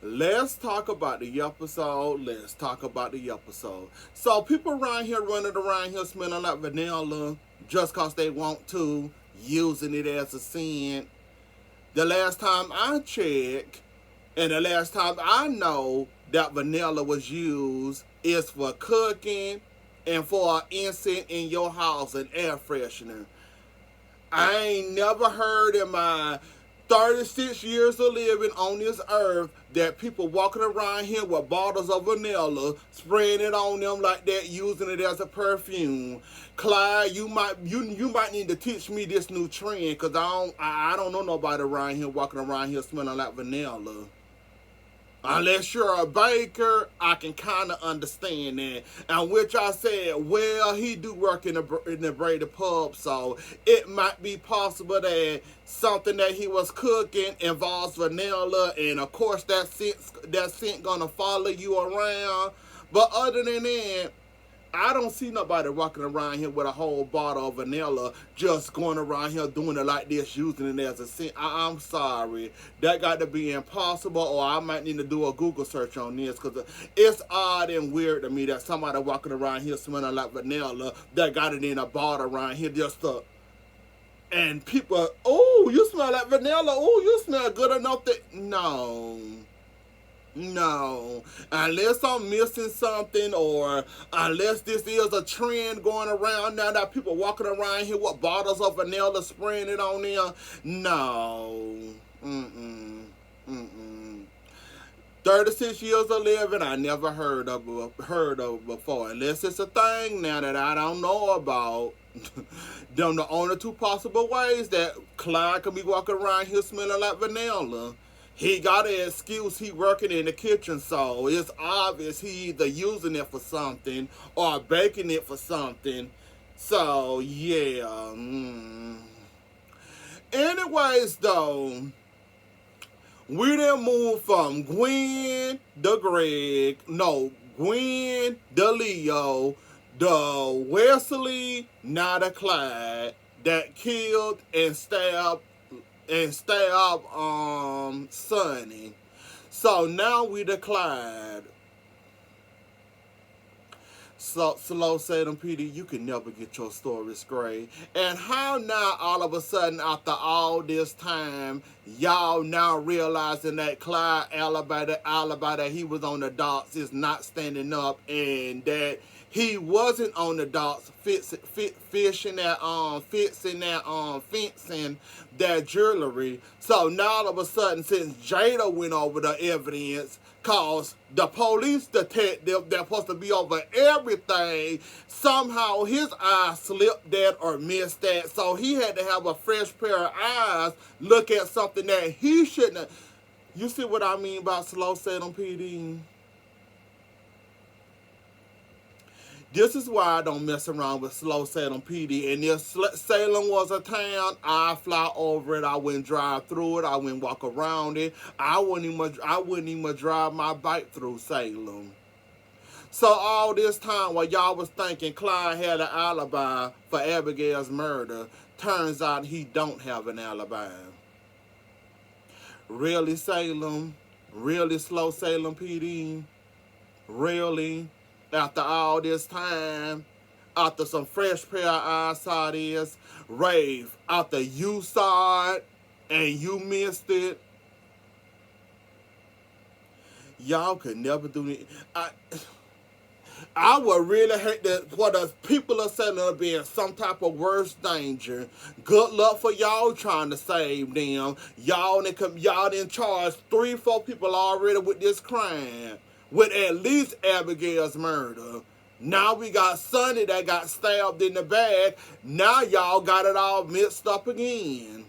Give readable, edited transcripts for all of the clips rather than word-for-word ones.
Let's talk about the episode. Let's talk about the episode. So people around here running around here smelling like vanilla just cause they want to, using it as a scent. The last time I checked, and the last time I know that vanilla was used is for cooking and for an incense in your house, an air freshener. I ain't never heard in my 36 years of living on this earth that people walking around here with bottles of vanilla, spraying it on them like that, using it as a perfume. Clyde, you might need to teach me this new trend, cause I don't know nobody around here walking around here smelling like vanilla. Unless you're a baker, I can kind of understand that. And which I said, well, he do work in the Brady pub, so it might be possible that something that he was cooking involves vanilla, and of course that scent gonna follow you around. But other than that, I don't see nobody walking around here with a whole bottle of vanilla just going around here doing it like this, using it as a scent. I'm sorry. That got to be impossible, or I might need to do a Google search on this, because it's odd and weird to me that somebody walking around here smelling like vanilla that got it in a bottle around here just to. And people, oh, you smell like vanilla. Oh, you smell good enough that. No. No, unless I'm missing something, or unless this is a trend going around now that people walking around here with bottles of vanilla spraying it on them. No, mm-mm. 36 years of living, I never heard of before. Unless it's a thing now that I don't know about. Them the only two possible ways that Clyde could be walking around here smelling like vanilla. He got an excuse, he working in the kitchen, so it's obvious he either using it for something or baking it for something. So yeah. Anyways though, we didn't move from Gwen the Leo, the Wesley, not a Clyde, that killed and stab Sonny. So now we declared. So Slow Salem PD, you can never get your story straight. And how now all of a sudden after all this time, y'all now realizing that Clyde alibi that he was on the docks is not standing up, and that he wasn't on the docks fixing fencing that jewelry. So now all of a sudden, since Jada went over the evidence, cause the police detective that's supposed to be over everything, somehow his eyes slipped that or missed that. So he had to have a fresh pair of eyes look at something that he shouldn't have. You see what I mean by Slow Salem PD? This is why I don't mess around with Slow Salem PD. And if Salem was a town, I'd fly over it. I wouldn't drive through it. I wouldn't walk around it. I wouldn't even drive my bike through Salem. So all this time while y'all was thinking Clyde had an alibi for Abigail's murder, turns out he don't have an alibi. Really, Salem? Really, Slow Salem PD? Really? After all this time, after some fresh pair of eyes saw this, Rave, after you saw it and you missed it, y'all could never do it. I would really hate that for the people of Salem be in some type of worse danger. Good luck for y'all trying to save them. Y'all didn't charge 3-4 people already with this crime, with at least Abigail's murder. Now we got Sonny that got stabbed in the back. Now y'all got it all mixed up again.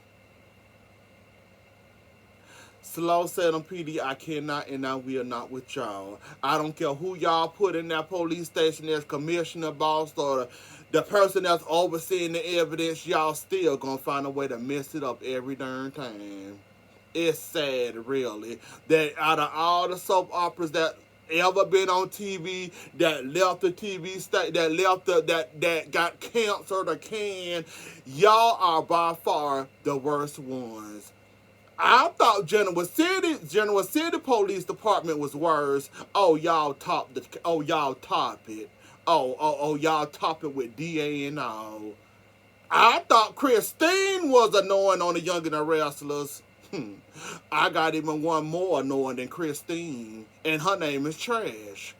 Slow Salem PD, I cannot and I will not with y'all. I don't care who y'all put in that police station as commissioner, boss, or the person that's overseeing the evidence, y'all still gonna find a way to mess it up every darn time. It's sad, really, that out of all the soap operas that ever been on TV, that left the TV state, that got canceled or canned, y'all are by far the worst ones. I thought General City Police Department was worse. Oh, y'all top the. Oh, y'all top it. Oh, y'all top it with DA and all. I thought Christine was annoying on the Young and the Wrestlers. I got even one more annoying than Christine, and her name is Trash.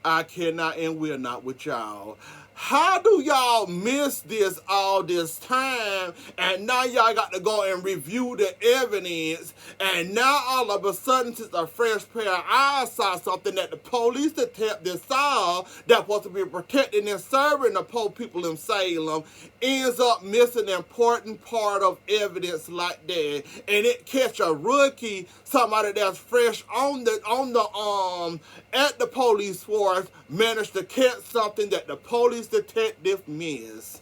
I cannot and will not with y'all. How do y'all miss this all this time, and now y'all got to go and review the evidence, and now all of a sudden, since a fresh pair of eyes saw something that the police detective saw that's supposed to be protecting and serving the poor people in Salem, ends up missing an important part of evidence like that, and it catch a rookie, somebody that's fresh on the at the police force, managed to catch something that the police detective missed.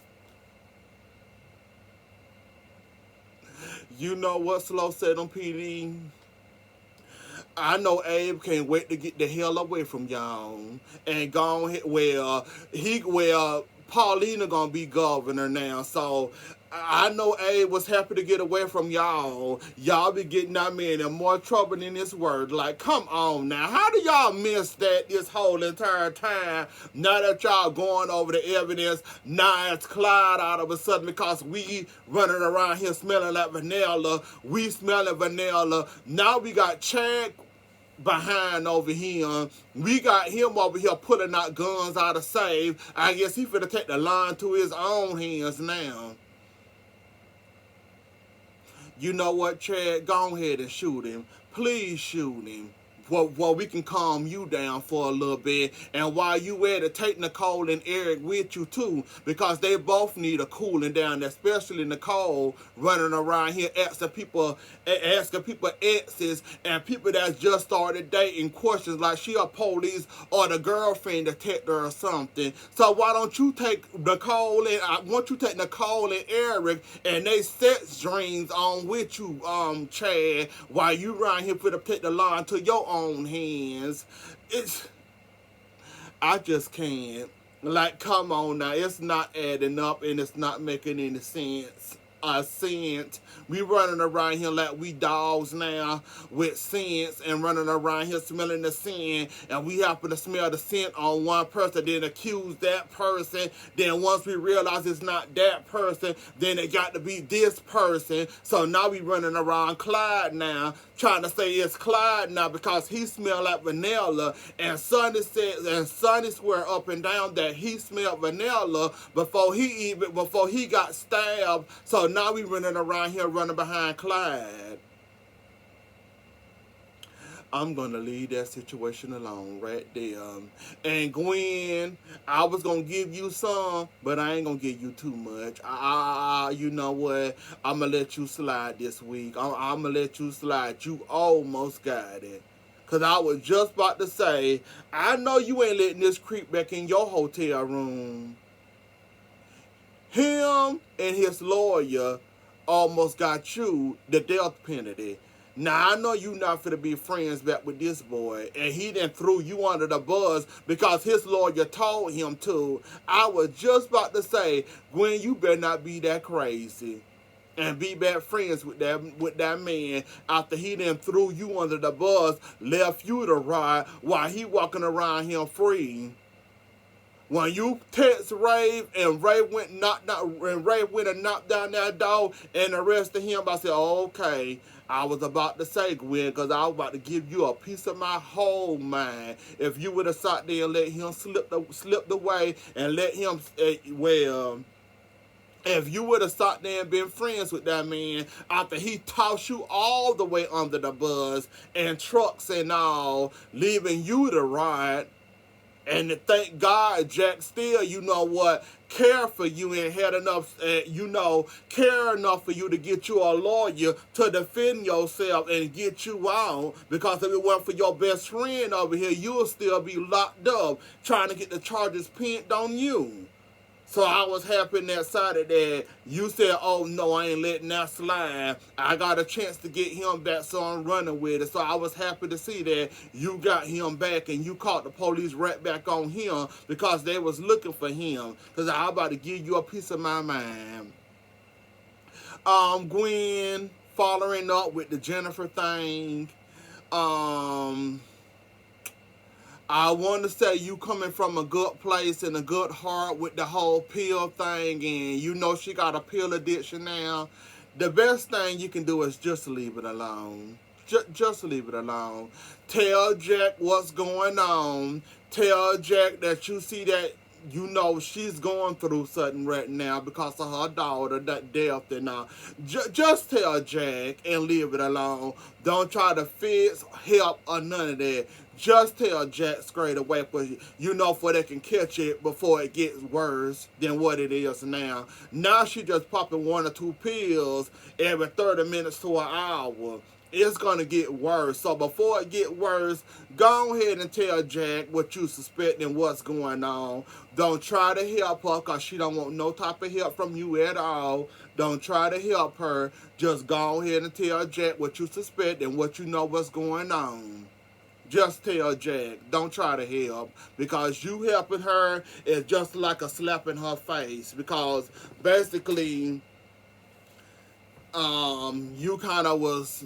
You know what Slow said on PD? I know Abe can't wait to get the hell away from y'all and go on. Paulina gonna be governor now, so I know Abe was happy to get away from y'all. Y'all be getting that man in more trouble than this word. Like, come on now. How do y'all miss that this whole entire time? Now that y'all going over the evidence, now it's Clyde all of a sudden because we running around here smelling like vanilla. We smelling vanilla. Now we got Chad behind over here. We got him over here pulling out guns out of safe. I guess he finna take the line to his own hands now. You know what, Chad? Go ahead and shoot him. Please shoot him. Well, we can calm you down for a little bit. And while you at it, take Nicole and Eric with you too, because they both need a cooling down, especially Nicole running around here asking people exes and people that just started dating questions like she a police or the girlfriend detector or something. So why don't you take Nicole and Eric and they sex dreams on with you, Chad, while you around here for to take the line to your own hands. I just can't. Like, come on now. It's not adding up and it's not making any sense. We running around here like we dogs now with scents and running around here smelling the scent, and we happen to smell the scent on one person, then accuse that person. Then once we realize it's not that person, then it got to be this person. So now we running around Clyde now, trying to say it's Clyde now because he smelled like vanilla, and Sonny swear up and down that he smelled vanilla before he got stabbed. So now we running around here running behind Clyde. I'm going to leave that situation alone right there. And Gwen, I was going to give you some, but I ain't going to give you too much. You know what? I'm going to let you slide this week. I'm going to let you slide. You almost got it. Because I was just about to say, I know you ain't letting this creep back in your hotel room. Him and his lawyer almost got you the death penalty. Now, I know you not finna be friends back with this boy, and he then threw you under the bus because his lawyer told him to. I was just about to say, Gwen, you better not be that crazy and be bad friends with that man after he then threw you under the bus, left you to ride while he walking around here free. When you text Ray and Ray went and knocked down that door and arrested him, I said, okay. I was about to say, Gwen, because I was about to give you a piece of my whole mind. If you would have sat there and let him slip away and let him, if you would have sat there and been friends with that man after he tossed you all the way under the bus and trucks and all, leaving you to ride. And thank God, Jack still, you know what, care for you and had enough, care enough for you to get you a lawyer to defend yourself and get you out. Because if it weren't for your best friend over here, you'll still be locked up trying to get the charges pinned on you. So I was happy that Saturday you said, oh no, I ain't letting that slide. I got a chance to get him back, so I'm running with it. So I was happy to see that you got him back and you caught the police right back on him because they was looking for him. Because I was about to give you a piece of my mind. Gwen following up with the Jennifer thing. Um, I want to say you coming from a good place and a good heart with the whole pill thing, and you know she got a pill addiction now. The best thing you can do is just leave it alone. Just leave it alone. Tell Jack what's going on. Tell Jack that you see that you know she's going through something right now because of her daughter, that death and all. Just tell Jack and leave it alone. Don't try to fix, help, or none of that. Just tell Jack straight away, because you know for they can catch it before it gets worse than what it is now. Now she just popping 1 or 2 pills every 30 minutes to an hour. It's going to get worse. So before it get worse, go ahead and tell Jack what you suspect and what's going on. Don't try to help her because she don't want no type of help from you at all. Don't try to help her. Just go ahead and tell Jack what you suspect and what you know what's going on. Just tell Jack. Don't try to help, because you helping her is just like a slap in her face, because basically you kind of was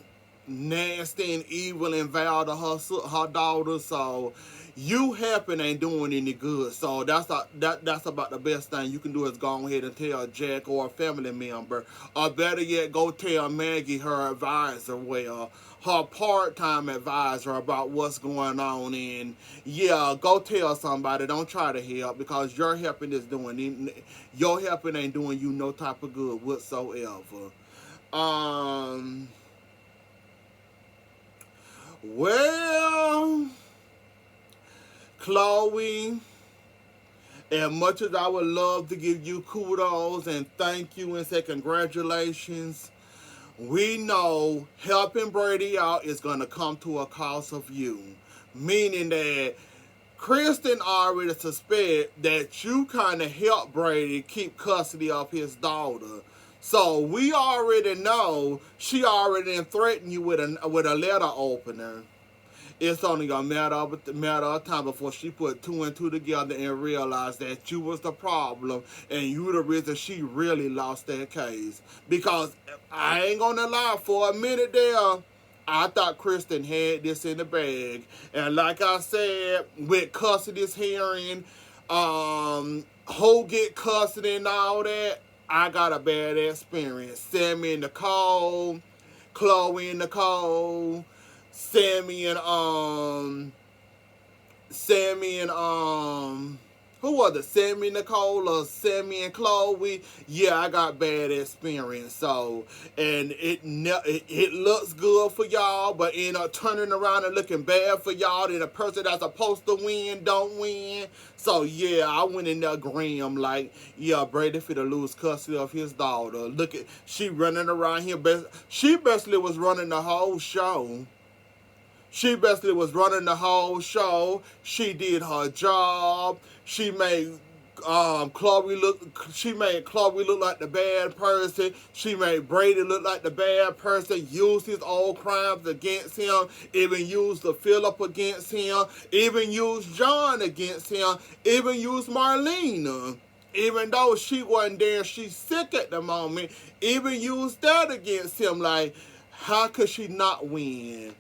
nasty and evil and vile to her daughter, so you helping ain't doing any good. So that's about the best thing you can do, is go ahead and tell Jack or a family member, or better yet, go tell Maggie, her advisor, well, her part-time advisor, about what's going on. And yeah, go tell somebody. Don't try to help, because your helping ain't doing you no type of good whatsoever. Well, Chloe, as much as I would love to give you kudos and thank you and say congratulations, we know helping Brady out is going to come to a cost of you. Meaning that Kristen already suspect that you kind of helped Brady keep custody of his daughter. So we already know she already threatened you with a letter opener. It's only a matter of time before she put 2 and 2 together and realized that you was the problem and you the reason she really lost that case. Because I ain't gonna lie, for a minute there, I thought Kristen had this in the bag. And like I said, with custody's hearing, who get custody and all that, I got a bad experience. Sammy and Nicole, Chloe and Nicole, Sammy and who was it? Sammy, Nicole, or Sammy and Chloe? Yeah, I got bad experience. So, and it looks good for y'all, but end up turning around and looking bad for y'all. And the person that's supposed to win don't win. So yeah, I went in there grim like, yeah, Brady finna lose custody of his daughter. Look at, she running around here. She basically was running the whole show. She basically was running the whole show. She did her job. She made Chloe look like the bad person. She made Brady look like the bad person. Used his old crimes against him. Even used the Philip against him. Even used John against him. Even used Marlena. Even though she wasn't there, she's sick at the moment. Even used that against him. Like, how could she not win?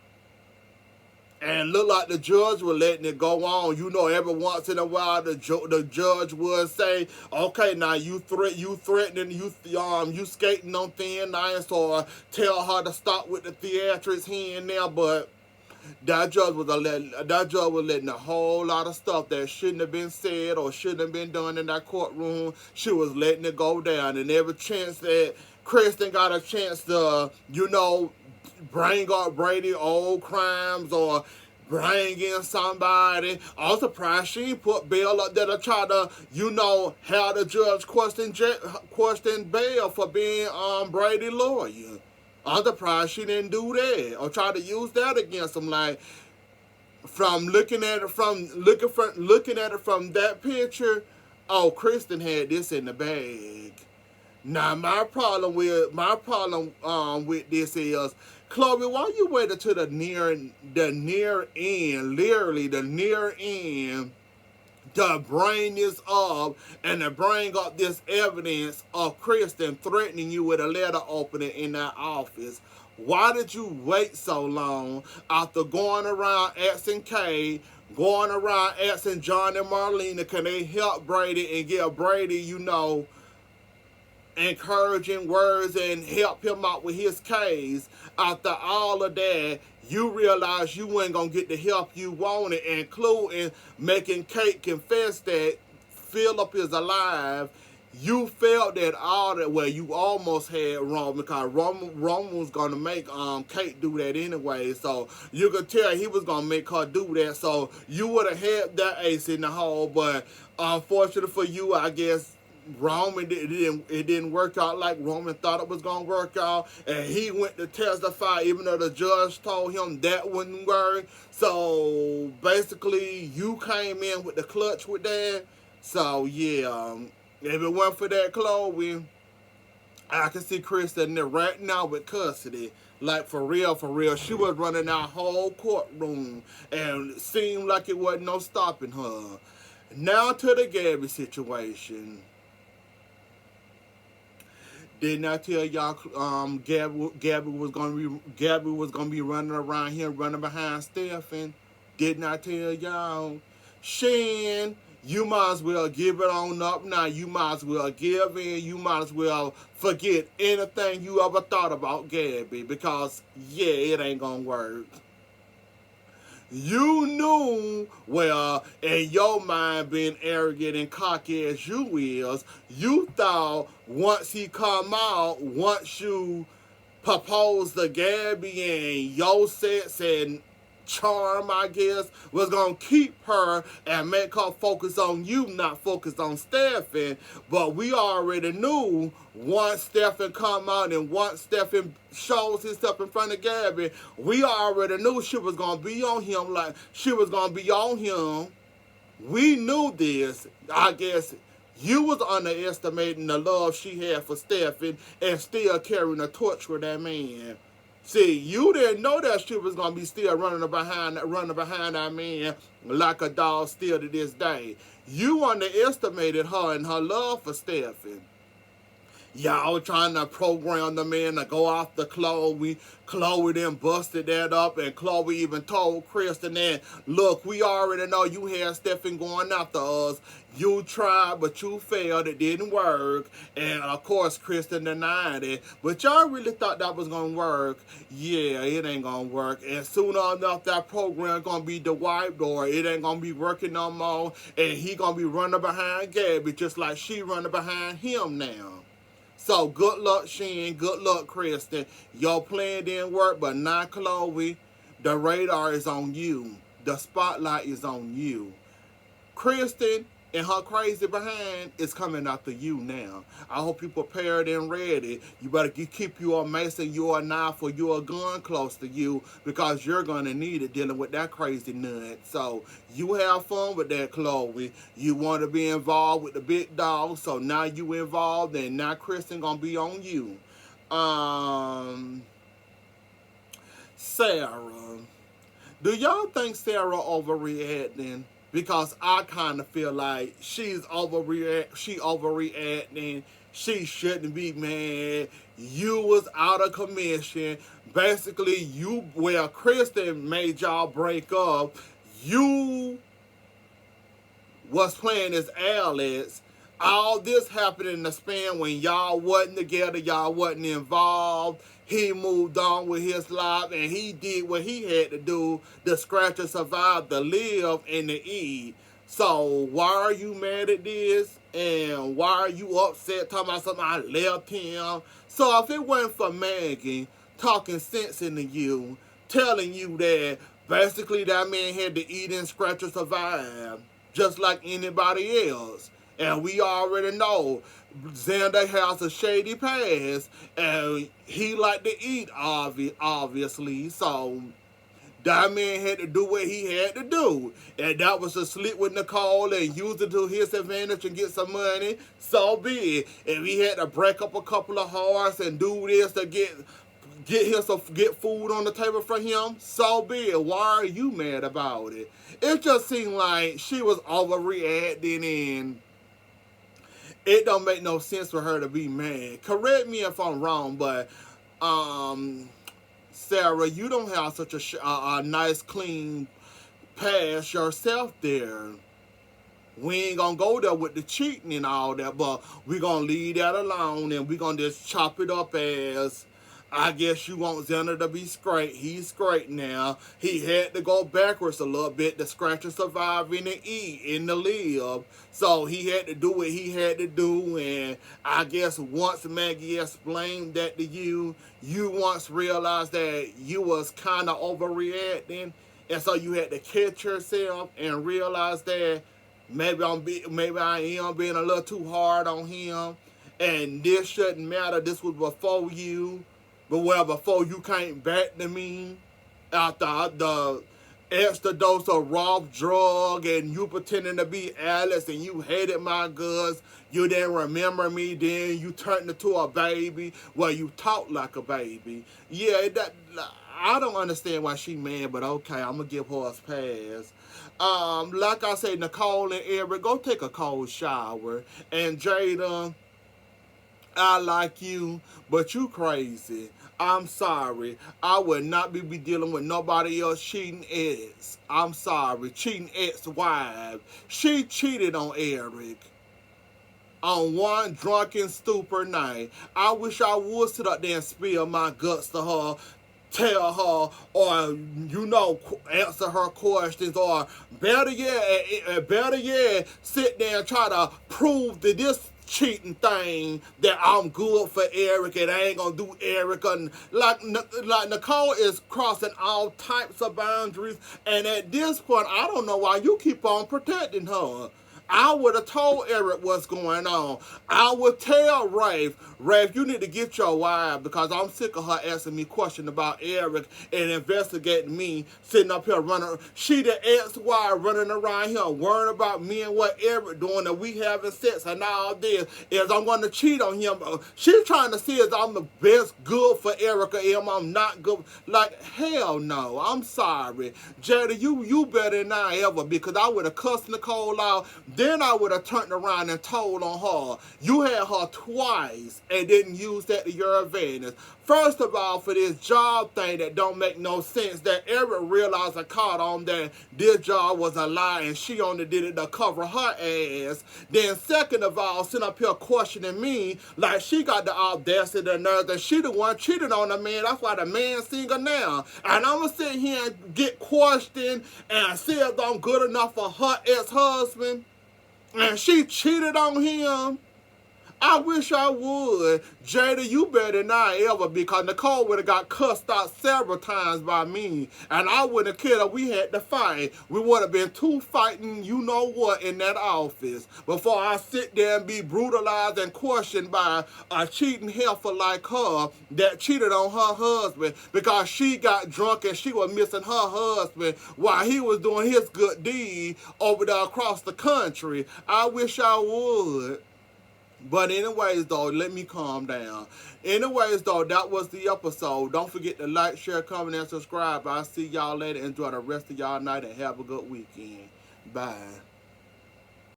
And look like the judge was letting it go on. You know, every once in a while, the judge would say, "Okay, now you threatening, you skating on thin ice," or tell her to stop with the theatrics here and there. But that judge was letting a whole lot of stuff that shouldn't have been said or shouldn't have been done in that courtroom. She was letting it go down, and every chance that Kristen got a chance to, bring up Brady old crimes or bring in somebody. I'm surprised she ain't put bail up there to try to, have the judge question bail for being Brady's lawyer. I'm surprised she didn't do that or try to use that against him. Like, from looking at it from that picture, oh, Kristen had this in the bag. Now my problem with this is, Chloe, why you waited to the near end, literally the near end, to bring this up and to bring up this evidence of Kristen threatening you with a letter opening in that office? Why did you wait so long after going around asking Kay, going around asking John and Marlena, can they help Brady and give Brady, encouraging words and help him out with his case? After all of that, you realize you weren't going to get the help you wanted, including making Kate confess that Philip is alive. You felt that all that, well, you almost had Roman, because Roman was going to make Kate do that anyway. So you could tell he was going to make her do that. So you would have had that ace in the hole. But unfortunately for you, I guess, Roman, it didn't work out like Roman thought it was going to work out. And he went to testify even though the judge told him that wouldn't work. So basically, you came in with the clutch with that. So yeah, if it weren't for that, Chloe, I can see Kristen there right now with custody. Like, for real, for real. She was running our whole courtroom, and it seemed like it wasn't no stopping her. Now to the Gabby situation. Didn't I tell y'all Gabby was gonna be running around here, running behind Stephen? Didn't I tell y'all? Shan, you might as well give it on up now. You might as well give in. You might as well forget anything you ever thought about Gabby, because, yeah, it ain't gonna work. You knew, well, in your mind, being arrogant and cocky as you is, you thought once he come out, once you propose to Gabby and your sex and charm, I guess, was going to keep her and make her focus on you, not focus on Stephen. But we already knew once Stephen come out and once Stephen shows himself in front of Gabby, we already knew she was going to be on him like she was going to be on him. We knew this. I guess you was underestimating the love she had for Stephen and still carrying a torch with that man. See, you didn't know that she was going to be still running behind that man like a dog still to this day. You underestimated her and her love for Stephen. Y'all trying to program the man to go after Chloe. Chloe then busted that up, and Chloe even told Kristen that, look, we already know you had Stephen going after us. You tried, but you failed. It didn't work. And, of course, Kristen denied it. But y'all really thought that was going to work. Yeah, it ain't going to work. And sooner enough, that program going to be wiped, or it ain't going to be working no more. And he going to be running behind Gabby just like she running behind him now. So, good luck, Shan. Good luck, Kristen. Your plan didn't work, but not Chloe. The radar is on you. The spotlight is on you. Kristen and her crazy behind is coming after you now. I hope you prepared and ready. You better keep your mace and your knife or your gun close to you, because you're going to need it dealing with that crazy nut. So you have fun with that, Chloe. You want to be involved with the big dog, so now you involved, and now Kristen going to be on you. Sarah. Do y'all think Sarah overreacting? Because I kind of feel like she's overreacting. She shouldn't be mad. You was out of commission. Basically, Kristen made y'all break up. You was playing as Alex. All this happened in the span when y'all wasn't together, y'all wasn't involved. He moved on with his life, and he did what he had to do to scratch and survive, to live and to eat. So why are you mad at this? And why are you upset talking about something I left him? So if it wasn't for Maggie talking sense into you, telling you that basically that man had to eat and scratch and survive, just like anybody else. And we already know Xander has a shady past, and he like to eat, obviously. So that man had to do what he had to do, and that was to sleep with Nicole and use it to his advantage and get some money. So be it. If he had to break up a couple of hearts and do this to get food on the table for him, so be it. Why are you mad about it? It just seemed like she was overreacting, and it don't make no sense for her to be mad. Correct me if I'm wrong, but Sarah, you don't have such a nice, clean past yourself there. We ain't gonna go there with the cheating and all that, but we gonna leave that alone, and we gonna just chop it up as, I guess you want Xander to be straight. He's straight now. He had to go backwards a little bit to scratch and survive and to eat and to live. So he had to do what he had to do, and I guess once Maggie explained that to you, you once realized that you was kind of overreacting, and so you had to catch yourself and realize that maybe I am being a little too hard on him, and this shouldn't matter. This was before you, but well, before you came back to me after the extra dose of raw drug, and you pretending to be Alice, and you hated my guts. You didn't remember me. Then you turned into a baby. Well, you talk like a baby. Yeah, I don't understand why she mad, but okay, I'm gonna give her a pass. Like I said, Nicole and Eric, go take a cold shower. And Jada, I like you, but you crazy. I'm sorry. I would not be dealing with nobody else cheating ex. I'm sorry. Cheating ex-wife. She cheated on Eric on one drunken, stupid night. I wish I would sit up there and spill my guts to her, tell her, or, answer her questions, or better yet, sit there and try to prove that this cheating thing that I'm good for Eric and I ain't gonna do Eric. And like Nicole is crossing all types of boundaries, and at this point, I don't know why you keep on protecting her. I would have told Eric what's going on. I would tell Rafe, you need to get your wife, because I'm sick of her asking me questions about Eric and investigating me, sitting up here running. She the ex-wife running around here worrying about me and what Eric doing, and we having sex and all this. Is I'm going to cheat on him. She's trying to see if I'm the best good for Eric or if I'm not good. Like, hell no. I'm sorry. Jada, you better than I ever, because I would have cussed Nicole out. Then I would have turned around and told on her. You had her twice and didn't use that to your advantage. First of all, for this job thing that don't make no sense, that Eric realized and caught on that this job was a lie and she only did it to cover her ass. Then second of all, sitting up here questioning me like she got the audacity and nerve that she the one cheated on the man. That's why the man single now. And I'm going to sit here and get questioned and see if I'm good enough for her ex-husband. And she cheated on him. I wish I would. Jada, you better than I ever, because Nicole would have got cussed out several times by me. And I wouldn't have cared if we had to fight. We would have been two fighting you-know-what in that office before I sit there and be brutalized and questioned by a cheating heifer like her that cheated on her husband because she got drunk and she was missing her husband while he was doing his good deed over there across the country. I wish I would. But anyways, though, let me calm down. Anyways, though, that was the episode. Don't forget to like, share, comment, and subscribe. I'll see y'all later. Enjoy the rest of y'all night and have a good weekend. Bye.